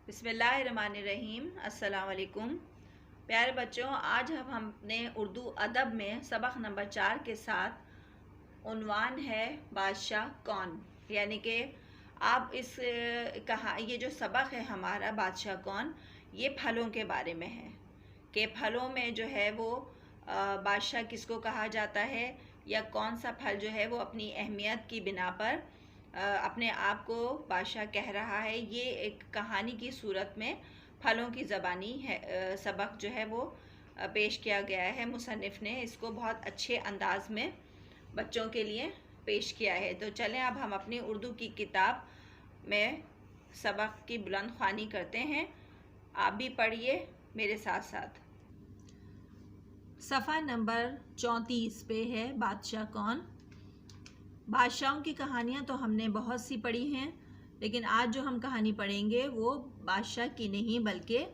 बिस्मिल्लाहिर्रहमानिर्रहीम। अस्सलाम वालेकुम। प्यारे बच्चों, आज हम अपने उर्दू अदब में सबक नंबर 4 के साथ उन्वान है बादशाह कौन। यानी कि आप इस ये जो सबक है हमारा बादशाह कौन, ये फलों के बारे में है कि फलों में जो है वो बादशाह किसको कहा जाता है या कौन सा फल जो है वो अपनी अहमियत की बिना पर अपने आप को बादशाह कह रहा है। ये एक कहानी की सूरत में फलों की ज़बानी है सबक जो है वो पेश किया गया है। मुसन्निफ़ ने इसको बहुत अच्छे अंदाज में बच्चों के लिए पेश किया है। तो चलें अब हम अपनी उर्दू की किताब में सबक की बुलंद ख्वानी करते हैं। आप भी पढ़िए मेरे साथ साथ। सफ़ा नंबर 34 पे है बादशाह कौन। बादशाहों की कहानियाँ तो हमने बहुत सी पढ़ी हैं, लेकिन आज जो हम कहानी पढ़ेंगे वो बादशाह की नहीं बल्कि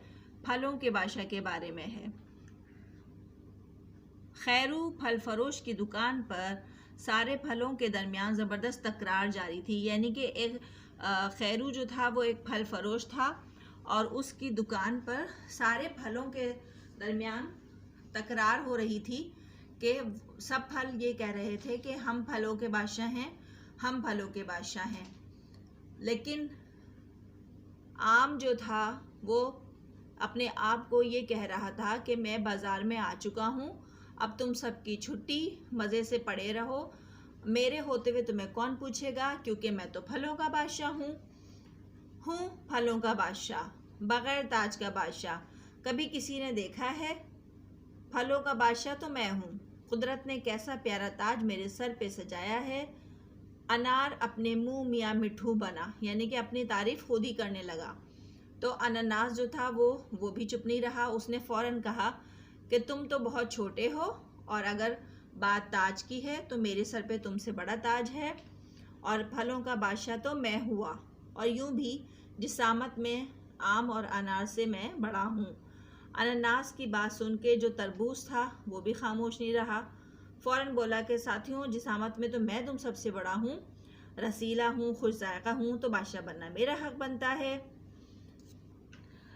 फलों के बादशाह के बारे में है। खैरू फल फरोश की दुकान पर सारे फलों के दरमियान ज़बरदस्त तकरार जारी थी। यानी कि एक खैरू जो था वो एक फल फरोश था और उसकी दुकान पर सारे फलों के दरमियान तकरार हो रही थी कि सब फल ये कह रहे थे कि हम फलों के बादशाह हैं, हम फलों के बादशाह हैं। लेकिन आम जो था वो अपने आप को ये कह रहा था कि मैं बाज़ार में आ चुका हूँ, अब तुम सबकी छुट्टी, मज़े से पड़े रहो, मेरे होते हुए तुम्हें कौन पूछेगा, क्योंकि मैं तो फलों का बादशाह हूँ फलों का बादशाह, बग़ैर ताज का बादशाह कभी किसी ने देखा है? फलों का बादशाह तो मैं हूँ। कुदरत ने कैसा प्यारा ताज मेरे सर पे सजाया है। अनार अपने मुंह मियाँ मिट्ठू बना, यानी कि अपनी तारीफ़ खुद ही करने लगा। तो अनानास जो था वो भी चुप नहीं रहा। उसने फ़ौरन कहा कि तुम तो बहुत छोटे हो और अगर बात ताज की है तो मेरे सर पे तुमसे बड़ा ताज है और फलों का बादशाह तो मैं हुआ, और यूँ भी जिसामत में आम और अनार से मैं बड़ा हूँ। अनानास की बात सुन के जो तरबूज था वो भी खामोश नहीं रहा। फ़ौरन बोला कि साथियों, जिसामत में तो मैं तुम सबसे बड़ा हूँ, रसीला हूँ, खुश जायका हूँ, तो बादशाह बनना मेरा हक बनता है।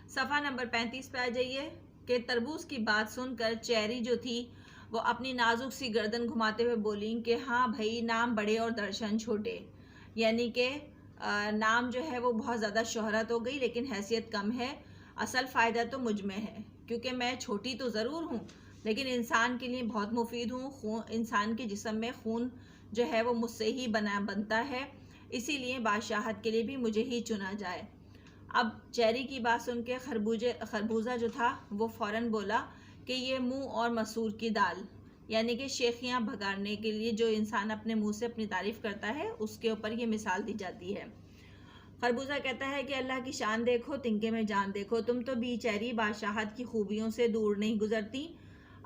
सफ़ा नंबर 35 पे आ जाइए कि तरबूज की बात सुनकर चेरी जो थी वो अपनी नाजुक सी गर्दन घुमाते हुए बोली कि हाँ भाई, नाम बड़े और दर्शन छोटे। यानी कि नाम जो है वो बहुत ज़्यादा शोहरत हो गई लेकिन हैसियत कम है। असल फ़ायदा तो मुझ में है, क्योंकि मैं छोटी तो ज़रूर हूँ लेकिन इंसान के लिए बहुत मुफीद हूँ। इंसान के जिस्म में खून जो है वो मुझसे ही बनता है, इसीलिए बादशाहत के लिए भी मुझे ही चुना जाए। अब चेरी की बात सुन के खरबूजा जो था वो फ़ौरन बोला कि ये मुंह और मसूर की दाल, यानी कि शेखियाँ भगाड़ने के लिए जो इंसान अपने मुंह से अपनी तारीफ़ करता है उसके ऊपर ये मिसाल दी जाती है। खरबूजा कहता है कि अल्लाह की शान देखो, तिनके में जान देखो, तुम तो बेचारी बादशाहत की खूबियों से दूर नहीं गुजरती।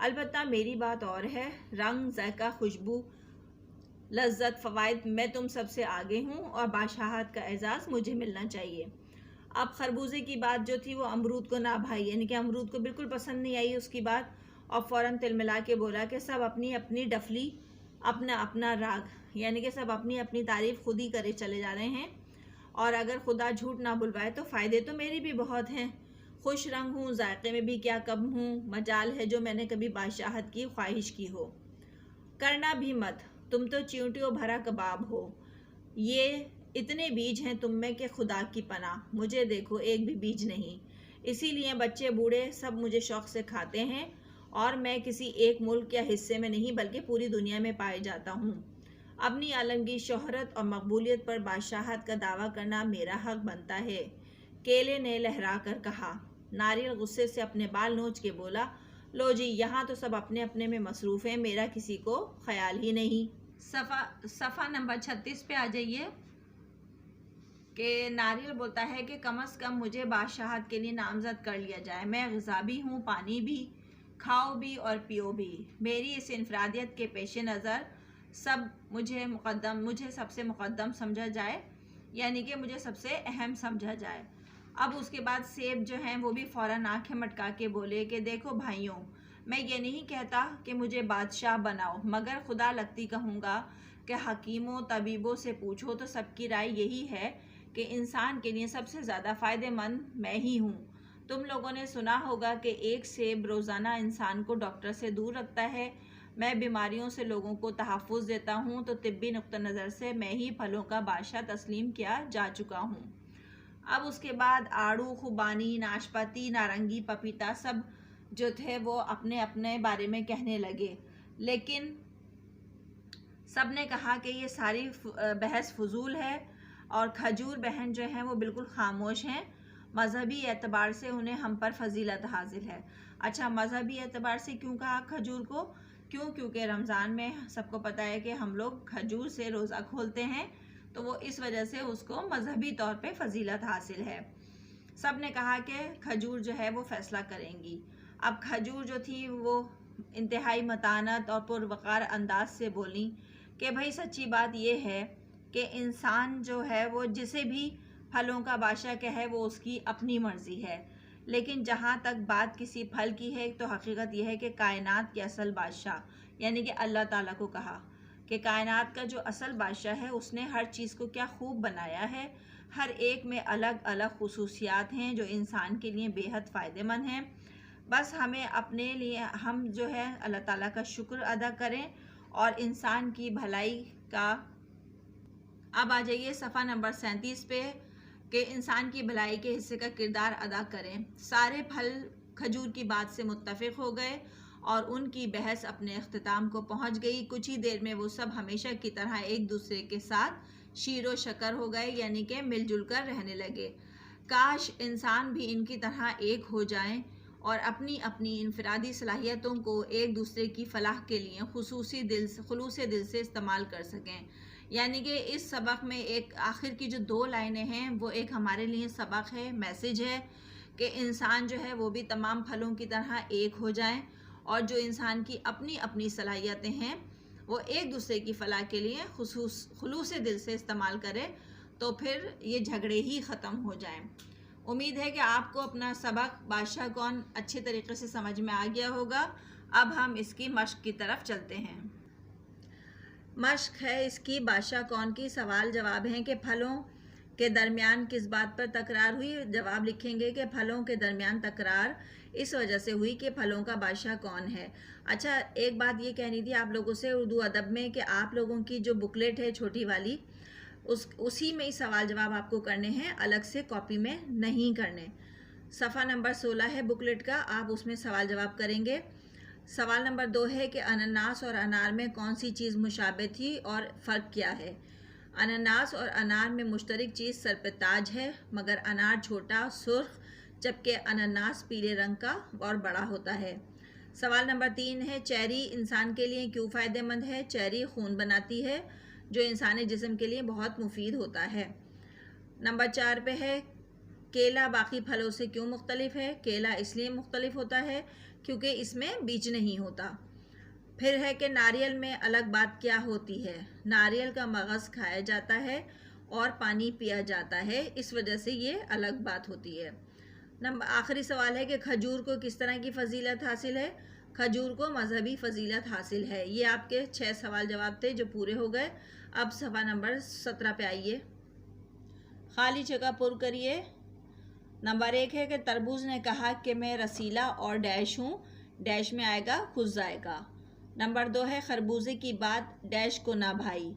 अलबत्ता मेरी बात और है, रंग, ज़ायका, खुशबू, लज्जत, फ़वाइद मैं तुम सबसे आगे हूँ और बादशाहत का एजाज़ मुझे मिलना चाहिए। अब खरबूजे की बात जो थी वो अमरूद को ना भाई, यानी कि अमरूद को बिल्कुल पसंद नहीं आई उसकी बात, और फ़ौरन तिलमिला के बोला कि सब अपनी अपनी डफली, अपना अपना राग, यानी कि सब अपनी अपनी तारीफ़ खुद ही करे चले जा रहे हैं और अगर खुदा झूठ ना बुलवाए तो फ़ायदे तो मेरी भी बहुत हैं। खुश रंग हूँ, जायक़े में भी क्या कम हूँ, मजाल है जो मैंने कभी बादशाहत की ख्वाहिश की हो। करना भी मत, तुम तो चींटियों भरा कबाब हो। ये इतने बीज हैं तुम में कि खुदा की पनाह, मुझे देखो एक भी बीज नहीं। इसीलिए बच्चे बूढ़े सब मुझे शौक़ से खाते हैं और मैं किसी एक मुल्क या हिस्से में नहीं बल्कि पूरी दुनिया में पाए जाता हूँ। अपनी आलमगीर शोहरत और मकबूलियत पर बादशाहत का दावा करना मेरा हक बनता है। केले ने लहरा कर कहा। नारियल गुस्से से अपने बाल नोच के बोला, लो जी, यहाँ तो सब अपने अपने में मसरूफ़ हैं, मेरा किसी को ख्याल ही नहीं। सफ़ा नंबर 36 पे आ जाइए कि नारियल बोलता है कि कम अज़ कम मुझे बादशाहत के लिए नामज़द कर लिया जाए। मैं ग़िज़ा भी हूँ, पानी भी, खाओ भी और पियो भी। मेरी इस इनफरादियत के पेश नज़र सब मुझे सबसे मुक़द्दम समझा जाए, यानी कि मुझे सबसे अहम समझा जाए। अब उसके बाद सेब जो हैं वो भी फ़ौरन आंखें मटका के बोले कि देखो भाइयों, मैं ये नहीं कहता कि मुझे बादशाह बनाओ, मगर खुदा लगती कहूँगा कि हकीमों तबीबों से पूछो तो सबकी राय यही है कि इंसान के लिए सबसे ज़्यादा फ़ायदेमंद मैं ही हूँ। तुम लोगों ने सुना होगा कि एक सेब रोज़ाना इंसान को डॉक्टर से दूर रखता है। मैं बीमारियों से लोगों को तहफ़्फ़ुज़ देता हूँ, तो तिब्बी नुक्ता नज़र से मैं ही फलों का बादशाह तस्लीम किया जा चुका हूँ। अब उसके बाद आड़ू, खुबानी, नाशपाती, नारंगी, पपीता सब जो थे वो अपने अपने बारे में कहने लगे, लेकिन सब ने कहा कि ये सारी बहस फजूल है और खजूर बहन जो हैं वो बिल्कुल खामोश हैं। मजहबी एतबार से उन्हें हम पर फजीलत हासिल है। अच्छा, मजहबी एतबार से क्यों कहा खजूर को? क्योंकि रमज़ान में सबको पता है कि हम लोग खजूर से रोज़ा खोलते हैं, तो वो इस वजह से उसको मजहबी तौर पे फजीलत हासिल है। सब ने कहा कि खजूर जो है वो फ़ैसला करेंगी। अब खजूर जो थी वो इंतहाई मतानत और पुरवकार अंदाज से बोली कि भाई सच्ची बात ये है कि इंसान जो है वो जिसे भी फलों का बादशाह कहे वो उसकी अपनी मर्ज़ी है, लेकिन जहाँ तक बात किसी फल की है तो हकीकत यह है कि कायनात के असल बादशाह यानी कि अल्लाह ताला को कहा कि कायनात का जो असल बादशाह है उसने हर चीज़ को क्या खूब बनाया है। हर एक में अलग अलग खुसूसियात हैं जो इंसान के लिए बेहद फ़ायदेमंद हैं। बस हमें अपने लिए हम जो है अल्लाह ताला का शुक्र अदा करें और इंसान की भलाई का। अब आ जाइए सफ़ा नंबर 37 पे कि इंसान की भलाई के हिस्से का किरदार अदा करें। सारे फल खजूर की बात से मुत्तफ़िक़ हो गए और उनकी बहस अपने अख्तिताम को पहुंच गई। कुछ ही देर में वो सब हमेशा की तरह एक दूसरे के साथ शीरो शकर हो गए, यानी कि मिलजुल कर रहने लगे। काश इंसान भी इनकी तरह एक हो जाएं और अपनी अपनी इनफरादी सलाहियतों को एक दूसरे की फलाह के लिए खुलूस दिल से इस्तेमाल कर सकें। यानी कि इस सबक में एक आखिर की जो 2 लाइनें हैं वो एक हमारे लिए सबक है, मैसेज है कि इंसान जो है वो भी तमाम फलों की तरह एक हो जाएं और जो इंसान की अपनी अपनी सलाहियतें हैं वो एक दूसरे की फलाह के लिए खुलूस दिल से इस्तेमाल करें, तो फिर ये झगड़े ही ख़त्म हो जाएं। उम्मीद है कि आपको अपना सबक बादशाह कौन अच्छे तरीके से समझ में आ गया होगा। अब हम इसकी मश्क की तरफ चलते हैं। मश्क है इसकी बादशाह कौन की सवाल जवाब हैं कि फलों के दरमियान किस बात पर तकरार हुई। जवाब लिखेंगे कि फलों के दरमियान तकरार इस वजह से हुई कि फलों का बादशाह कौन है। अच्छा, एक बात ये कहनी थी आप लोगों से उर्दू अदब में कि आप लोगों की जो बुकलेट है छोटी वाली उसी में ही सवाल जवाब आपको करने हैं, अलग से कॉपी में नहीं करने। सफ़ा नंबर 16 है बुकलेट का, आप उसमें सवाल जवाब करेंगे। सवाल नंबर 2 है कि अनानास और अनार में कौन सी चीज़ मुशाबे थी और फ़र्क क्या है। अनानास और अनार में मुश्तरक चीज़ सर पे ताज है, मगर अनार छोटा सुर्ख जबकि अनानास पीले रंग का और बड़ा होता है। सवाल नंबर 3 है चेरी इंसान के लिए क्यों फ़ायदेमंद है। चेरी खून बनाती है जो इंसानी जिस्म के लिए बहुत मुफीद होता है। नंबर 4 पे है केला बाकी फलों से क्यों मुख्तलिफ है। केला इसलिए मुख्तलिफ होता है क्योंकि इसमें बीज नहीं होता। फिर है कि नारियल में अलग बात क्या होती है। नारियल का मगज़ खाया जाता है और पानी पिया जाता है, इस वजह से ये अलग बात होती है। आखिरी सवाल है कि खजूर को किस तरह की फ़जीलत हासिल है। खजूर को मजहबी फ़जीलत हासिल है। ये आपके 6 सवाल जवाब थे जो पूरे हो गए। अब सफ़ा नंबर 17 पे आइए, खाली जगह पुर करिए। नंबर 1 है कि तरबूज ने कहा कि मैं रसीला और डैश हूँ, डैश में आएगा खुश जाएगा। नंबर 2 है खरबूजे की बात डैश को ना भाई,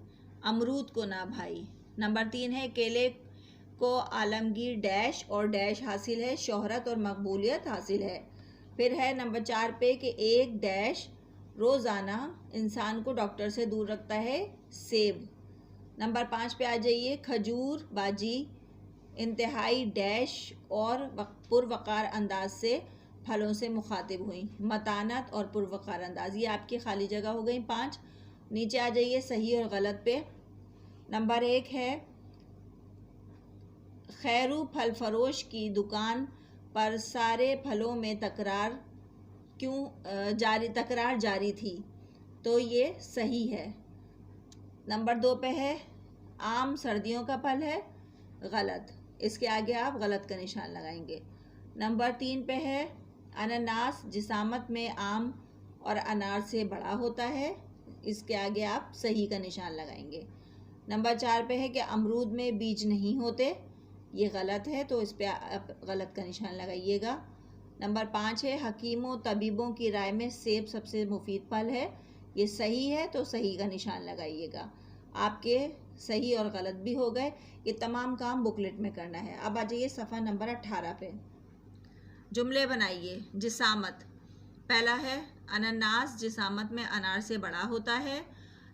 अमरूद को ना भाई। नंबर 3 है केले को आलमगीर डैश और डैश हासिल है, शोहरत और मकबूलियत हासिल है। फिर है नंबर 4 पे कि एक डैश रोज़ाना इंसान को डॉक्टर से दूर रखता है, सेब। नंबर 5 पे आ जाइए, खजूर बाजी इंतहाई डैश और पुरवकार अंदाज से फलों से मुखातिब हुई, मतानत और पुरवकार अंदाज। ये आपकी खाली जगह हो गई 5। नीचे आ जाइए सही और गलत पे। नंबर 1 है खैरू फल फरोश की दुकान पर सारे फलों में तकरार जारी थी, तो ये सही है। नंबर 2 पे है आम सर्दियों का फल है, गलत। इसके आगे आप गलत का निशान लगाएंगे। नंबर 3 पे है अनानास जिसामत में आम और अनार से बड़ा होता है, इसके आगे आप सही का निशान लगाएंगे। नंबर 4 पे है कि अमरूद में बीज नहीं होते, ये गलत है, तो इस पे आप गलत का निशान लगाइएगा। नंबर 5 है हकीमों तबीबों की राय में सेब सबसे मुफीद फल है, ये सही है, तो सही का निशान लगाइएगा। आपके सही और गलत भी हो गए। ये तमाम काम बुकलेट में करना है। अब आ जाइए सफ़ा नंबर 18 पे। जुमले बनाइए। जिसामत, पहला है अनानास जिसामत में अनार से बड़ा होता है।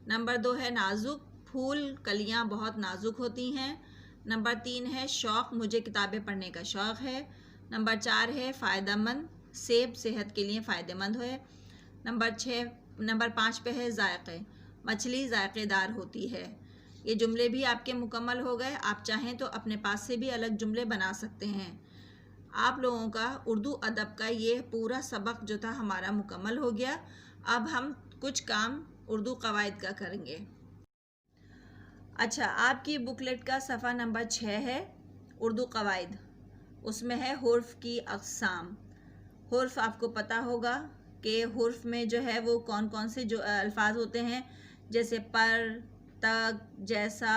नंबर 2 है नाजुक, फूल कलियां बहुत नाजुक होती हैं। नंबर 3 है शौक़, मुझे किताबें पढ़ने का शौक़ है। नंबर 4 है फ़ायदेमंद, सेब सेहत के लिए फ़ायदेमंद है। नंबर 5 पे है जायक़े, मछली जायकेदार होती है। ये जुमले भी आपके मुकम्मल हो गए। आप चाहें तो अपने पास से भी अलग जुमले बना सकते हैं। आप लोगों का उर्दू अदब का ये पूरा सबक जो था हमारा मुकम्मल हो गया। अब हम कुछ काम उर्दू कवायद का करेंगे। अच्छा, आपकी बुकलेट का सफ़ा नंबर 6 है उर्दू कवायद। उसमें है हुर्फ़ की अक़साम। हुर्फ़ आपको पता होगा कि हुर्फ़ में जो है वो कौन कौन से जो अल्फाज होते हैं, जैसे पर, तक, जैसा,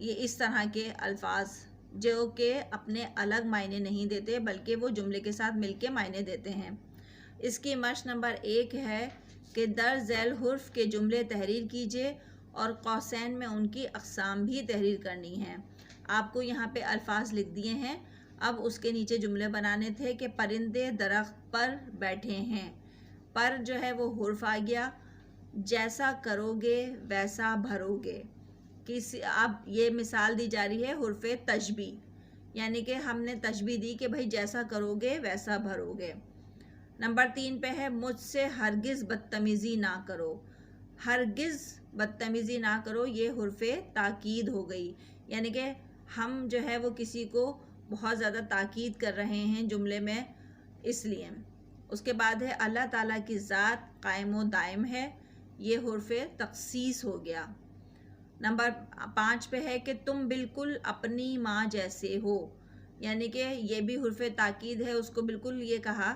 ये इस तरह के अल्फाज जो कि अपने अलग मायने नहीं देते बल्कि वो जुमले के साथ मिलके मायने देते हैं। इसकी मश्क नंबर 1 है कि दर झैल हुर्फ़ के जुमले तहरीर कीजिए और कौसैन में उनकी अक़साम भी तहरीर करनी है। आपको यहाँ पे अल्फाज लिख दिए हैं। अब उसके नीचे जुमले बनाने थे कि परिंदे दरख्त पर बैठे हैं। पर जो है वो हुर्फ़ आ गया। जैसा करोगे वैसा भरोगे, किसी आप ये मिसाल दी जा रही है हुर्फ़ तशबी, यानी कि हमने तशबी दी कि भाई जैसा करोगे वैसा भरोगे। नंबर 3 पे है मुझसे हरगिज़ बदतमीज़ी ना करो। हरगिज़ बदतमीज़ी ना करो, ये हुर्फ़ ताकीद हो गई, यानी कि हम जो है वो किसी को बहुत ज़्यादा ताकीद कर रहे हैं जुमले में, इसलिए। उसके बाद है अल्लाह ताला की ज़ात कायम व दायम है, ये हुर्फ़ तख़सीस हो गया। नंबर 5 पे है कि तुम बिल्कुल अपनी माँ जैसे हो, यानी कि ये भी हुर्फ़ ताकीद है, उसको बिल्कुल ये कहा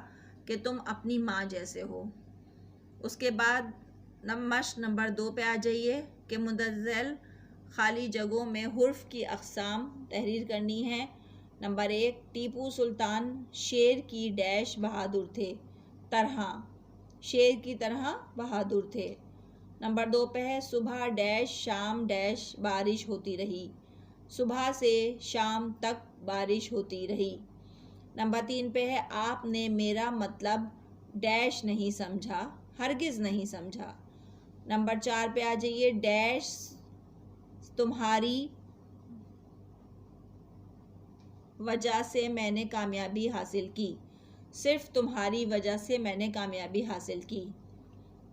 कि तुम अपनी माँ जैसे हो। उसके बाद मश्क नंबर 2 पे आ जाइए कि मुंदज़ल खाली जगहों में हुर्फ़ की अक़साम तहरीर करनी है। नंबर 1 टीपू सुल्तान शेर की डैश बहादुर थे, तरह, शेर की तरह बहादुर थे। नंबर 2 पे है सुबह डैश शाम डैश बारिश होती रही, सुबह से शाम तक बारिश होती रही। नंबर 3 पे है आपने मेरा मतलब डैश नहीं समझा, हरगिज़ नहीं समझा। नंबर 4 पे आ जाइए डैश तुम्हारी वजह से मैंने कामयाबी हासिल की, सिर्फ तुम्हारी वजह से मैंने कामयाबी हासिल की।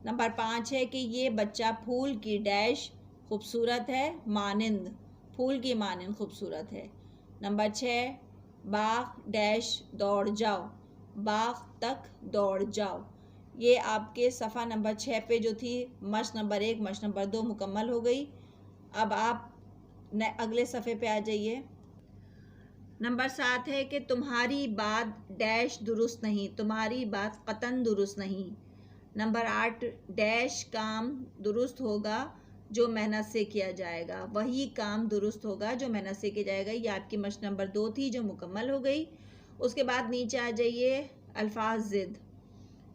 नंबर 5 है कि ये बच्चा फूल की डैश खूबसूरत है, मानिंद, फूल की मानिंद खूबसूरत है। नंबर 6 बाग डैश दौड़ जाओ, बाग तक दौड़ जाओ। ये आपके सफ़ा नंबर 6 पे जो थी मश्क नंबर 1 मश्क नंबर 2 मुकम्मल हो गई। अब आप अगले सफ़े पे आ जाइए। नंबर 7 है कि तुम्हारी बात डैश दुरुस्त नहीं, तुम्हारी बात कतन दुरुस्त नहीं। नंबर 8 डैश काम दुरुस्त होगा जो मेहनत से किया जाएगा, वही काम दुरुस्त होगा जो मेहनत से किया जाएगा। ये आपकी मश्क नंबर 2 थी जो मुकम्मल हो गई। उसके बाद नीचे आ जाइए अल्फाज ज़िद।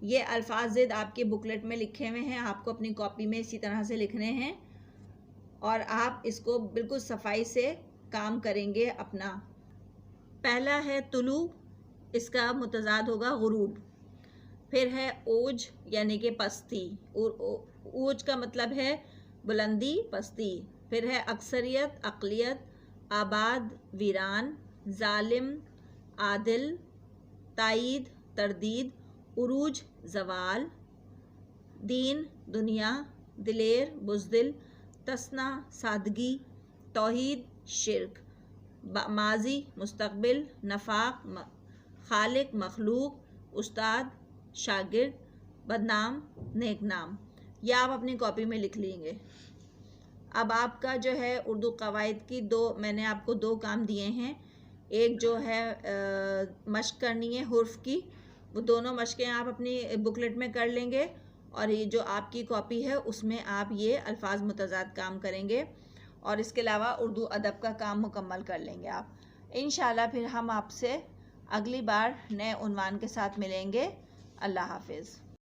ये अल्फाज ज़िद आपके बुकलेट में लिखे हुए हैं, आपको अपनी कॉपी में इसी तरह से लिखने हैं और आप इसको बिल्कुल सफाई से काम करेंगे अपना। पहला है तुलू, इसका मुतज़ाद होगा गुरूब। फिर है ओज यानी कि पस्ती, ओज का मतलब है बुलंदी, पस्ती। फिर है अक्सरियत, अक़लियत, आबाद, वीरान, जालिम, आदिल, तायीद, तरदीद, उरूज, जवाल, दीन, दुनिया, दिलेर, बुज़दिल, तस्ना, सादगी, तौहीद, शिर्क, माजी, मुस्तक़बिल, नफाक, खालिक, मखलूक, उस्ताद, शागिर्द, बदनाम, नेकनाम। यह आप अपनी कॉपी में लिख लेंगे। अब आपका जो है उर्दू कवायद की मैंने आपको 2 काम दिए हैं। एक जो है मश्क करनी है हुर्फ़ की, वो दोनों मश्कें आप अपनी बुकलेट में कर लेंगे और ये जो आपकी कॉपी है उसमें आप ये अल्फाज मुतज़ाद काम करेंगे। और इसके अलावा उर्दू अदब का काम मुकम्मल कर लेंगे आप। इंशाल्लाह फिर हम आपसे अगली बार नए उन्वान के साथ मिलेंगे। अल्लाह हाफिज़।